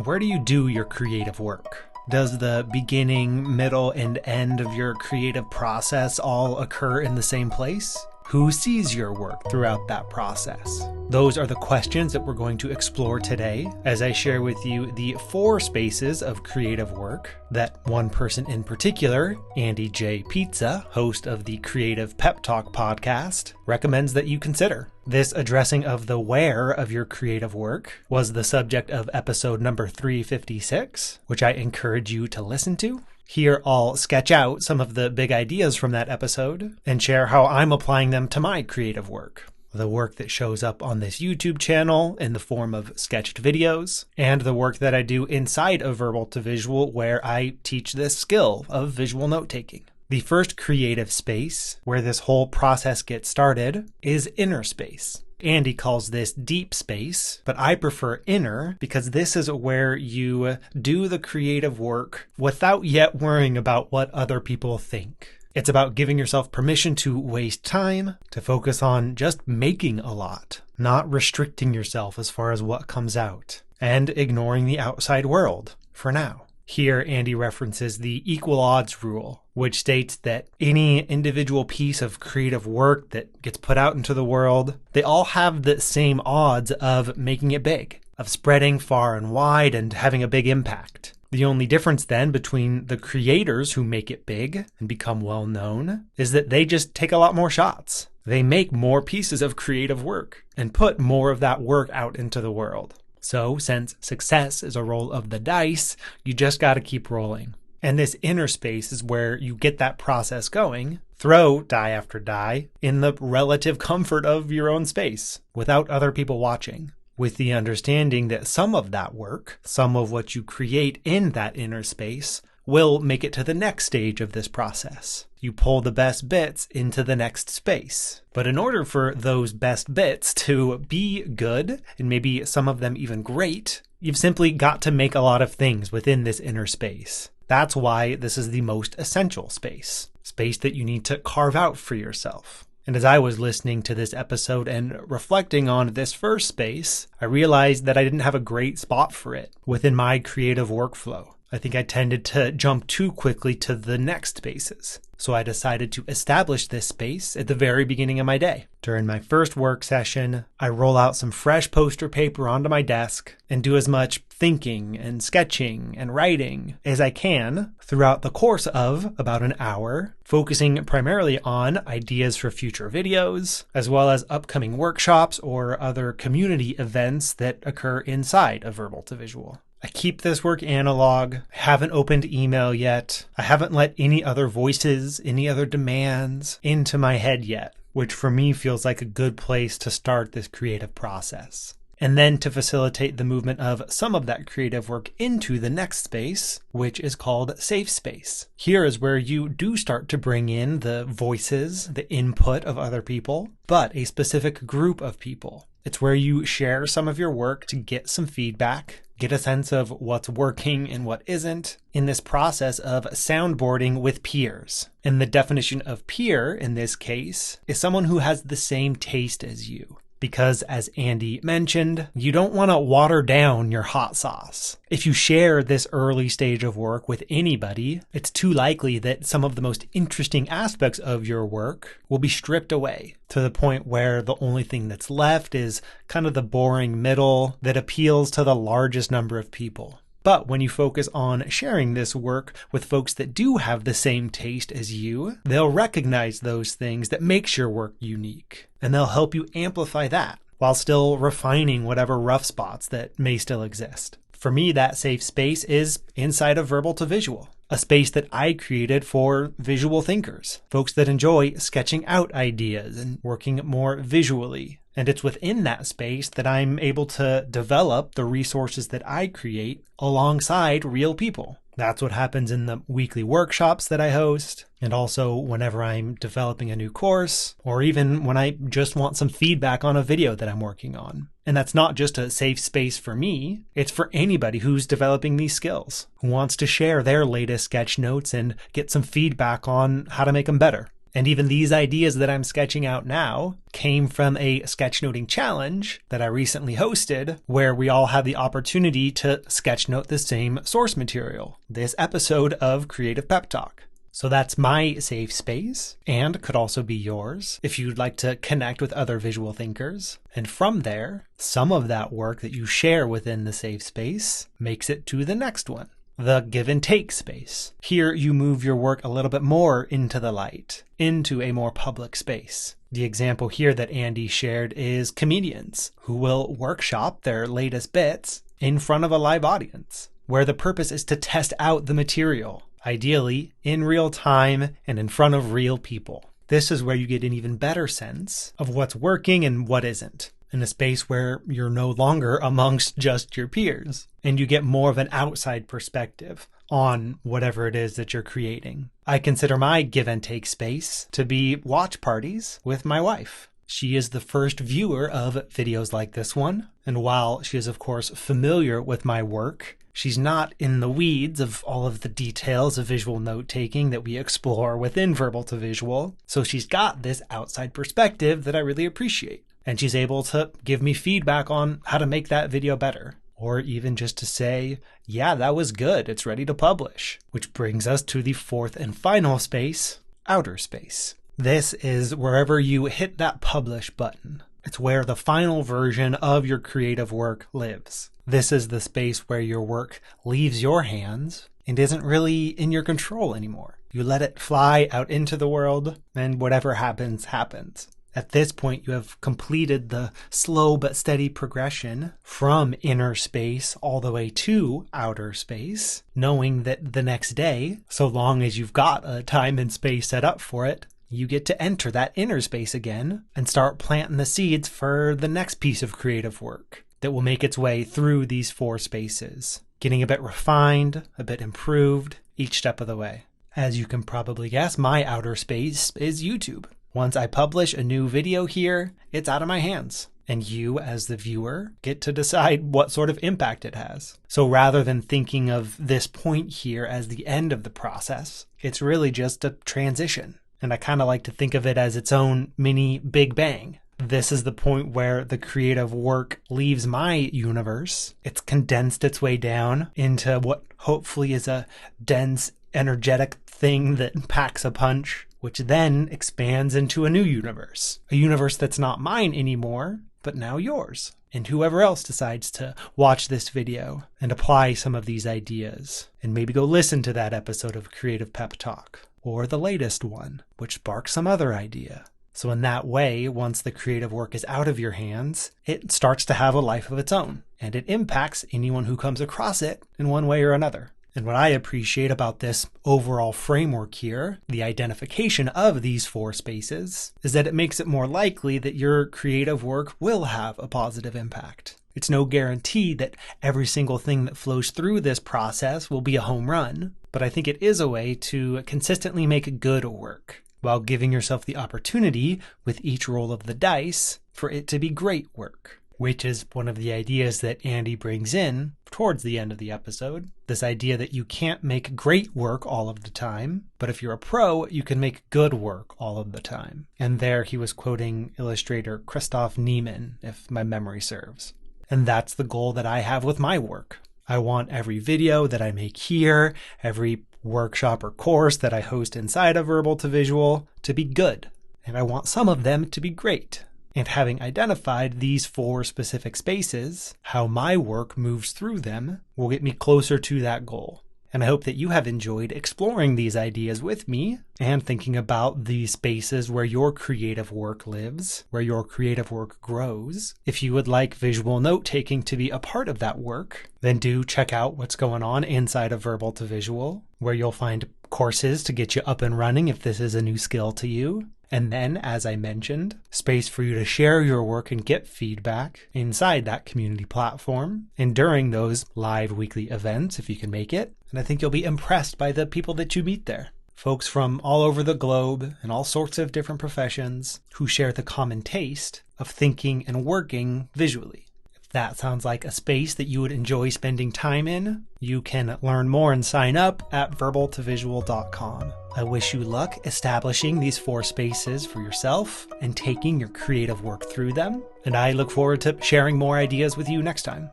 Where do you do your creative work? Does the beginning, middle, and end of your creative process all occur in the same place? Who sees your work throughout that process? Those are the questions that we're going to explore today as I share with you the 4 spaces of creative work that one person in particular, Andy J. Pizza, host of the Creative Pep Talk podcast, recommends that you consider. This addressing of the where of your creative work was the subject of episode number 356, which I encourage you to listen to. Here I'll sketch out some of the big ideas from that episode and share how I'm applying them to my creative work. The work that shows up on this YouTube channel in the form of sketched videos, and the work that I do inside of Verbal to Visual where I teach this skill of visual note-taking. The first creative space, where this whole process gets started, is inner space. Andy calls this deep space, but I prefer inner because this is where you do the creative work without yet worrying about what other people think. It's about giving yourself permission to waste time, to focus on just making a lot, not restricting yourself as far as what comes out, and ignoring the outside world for now. Here, Andy references the equal odds rule, which states that any individual piece of creative work that gets put out into the world, they all have the same odds of making it big, of spreading far and wide and having a big impact. The only difference then between the creators who make it big and become well known is that they just take a lot more shots. They make more pieces of creative work and put more of that work out into the world. So, since success is a roll of the dice, you just got to keep rolling. And this inner space is where you get that process going, throw die after die in the relative comfort of your own space without other people watching, with the understanding that some of that work, some of what you create in that inner space, will make it to the next stage of this process. You pull the best bits into the next space. But in order for those best bits to be good, and maybe some of them even great, you've simply got to make a lot of things within this inner space. That's why this is the most essential space that you need to carve out for yourself. And as I was listening to this episode and reflecting on this first space, I realized that I didn't have a great spot for it within my creative workflow. I think I tended to jump too quickly to the next spaces. So I decided to establish this space at the very beginning of my day. During my first work session, I roll out some fresh poster paper onto my desk and do as much thinking and sketching and writing as I can throughout the course of about an hour, focusing primarily on ideas for future videos, as well as upcoming workshops or other community events that occur inside of Verbal to Visual. I keep this work analog. I haven't opened email yet. I haven't let any other voices, any other demands into my head yet, which for me feels like a good place to start this creative process. And then to facilitate the movement of some of that creative work into the next space, which is called safe space. Here is where you do start to bring in the voices, the input of other people, but a specific group of people. It's where you share some of your work to get some feedback, get a sense of what's working and what isn't in this process of soundboarding with peers. And the definition of peer in this case is someone who has the same taste as you. Because as Andy mentioned, you don't want to water down your hot sauce. If you share this early stage of work with anybody, it's too likely that some of the most interesting aspects of your work will be stripped away to the point where the only thing that's left is kind of the boring middle that appeals to the largest number of people. But when you focus on sharing this work with folks that do have the same taste as you, they'll recognize those things that makes your work unique, and they'll help you amplify that while still refining whatever rough spots that may still exist. For me, that safe space is inside of Verbal to Visual, a space that I created for visual thinkers, folks that enjoy sketching out ideas and working more visually. And it's within that space that I'm able to develop the resources that I create alongside real people. That's what happens in the weekly workshops that I host, and also whenever I'm developing a new course, or even when I just want some feedback on a video that I'm working on. And that's not just a safe space for me, it's for anybody who's developing these skills, who wants to share their latest sketch notes and get some feedback on how to make them better. And even these ideas that I'm sketching out now came from a sketchnoting challenge that I recently hosted, where we all had the opportunity to sketchnote the same source material, this episode of Creative Pep Talk. So that's my safe space, and could also be yours if you'd like to connect with other visual thinkers. And from there, some of that work that you share within the safe space makes it to the next one, the give and take space. Here you move your work a little bit more into the light, into a more public space. The example here that Andy shared is comedians who will workshop their latest bits in front of a live audience, where the purpose is to test out the material, ideally in real time and in front of real people. This is where you get an even better sense of what's working and what isn't, in a space where you're no longer amongst just your peers, and you get more of an outside perspective on whatever it is that you're creating. I consider my give and take space to be watch parties with my wife. She is the first viewer of videos like this one, and while she is of course familiar with my work, she's not in the weeds of all of the details of visual note-taking that we explore within Verbal to Visual, so she's got this outside perspective that I really appreciate. And she's able to give me feedback on how to make that video better. Or even just to say, yeah, that was good, it's ready to publish. Which brings us to the fourth and final space, outer space. This is wherever you hit that publish button. It's where the final version of your creative work lives. This is the space where your work leaves your hands and isn't really in your control anymore. You let it fly out into the world, and whatever happens, happens. At this point, you have completed the slow but steady progression from inner space all the way to outer space, knowing that the next day, so long as you've got a time and space set up for it, you get to enter that inner space again and start planting the seeds for the next piece of creative work that will make its way through these four spaces, getting a bit refined, a bit improved each step of the way. As you can probably guess, my outer space is YouTube. Once I publish a new video here, it's out of my hands. And you, as the viewer, get to decide what sort of impact it has. So rather than thinking of this point here as the end of the process, it's really just a transition. And I kind of like to think of it as its own mini Big Bang. This is the point where the creative work leaves my universe. It's condensed its way down into what hopefully is a dense, energetic thing that packs a punch, which then expands into a new universe. A universe that's not mine anymore, but now yours. And whoever else decides to watch this video and apply some of these ideas, and maybe go listen to that episode of Creative Pep Talk, or the latest one, which sparks some other idea. So in that way, once the creative work is out of your hands, it starts to have a life of its own, and it impacts anyone who comes across it in one way or another. And what I appreciate about this overall framework here, the identification of these four spaces, is that it makes it more likely that your creative work will have a positive impact. It's no guarantee that every single thing that flows through this process will be a home run, but I think it is a way to consistently make good work, while giving yourself the opportunity with each roll of the dice for it to be great work, which is one of the ideas that Andy brings in towards the end of the episode. This idea that you can't make great work all of the time, but if you're a pro, you can make good work all of the time. And there he was quoting illustrator Christoph Niemann, if my memory serves. And that's the goal that I have with my work. I want every video that I make here, every workshop or course that I host inside of Verbal to Visual to be good. And I want some of them to be great. And having identified these four specific spaces, how my work moves through them will get me closer to that goal. And I hope that you have enjoyed exploring these ideas with me and thinking about the spaces where your creative work lives, where your creative work grows. If you would like visual note-taking to be a part of that work, then do check out what's going on inside of Verbal to Visual, where you'll find courses to get you up and running if this is a new skill to you. And then, as I mentioned, space for you to share your work and get feedback inside that community platform and during those live weekly events, if you can make it. And I think you'll be impressed by the people that you meet there. Folks from all over the globe and all sorts of different professions who share the common taste of thinking and working visually. If that sounds like a space that you would enjoy spending time in, you can learn more and sign up at verbaltovisual.com. I wish you luck establishing these 4 spaces for yourself and taking your creative work through them, and I look forward to sharing more ideas with you next time.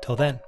Till then.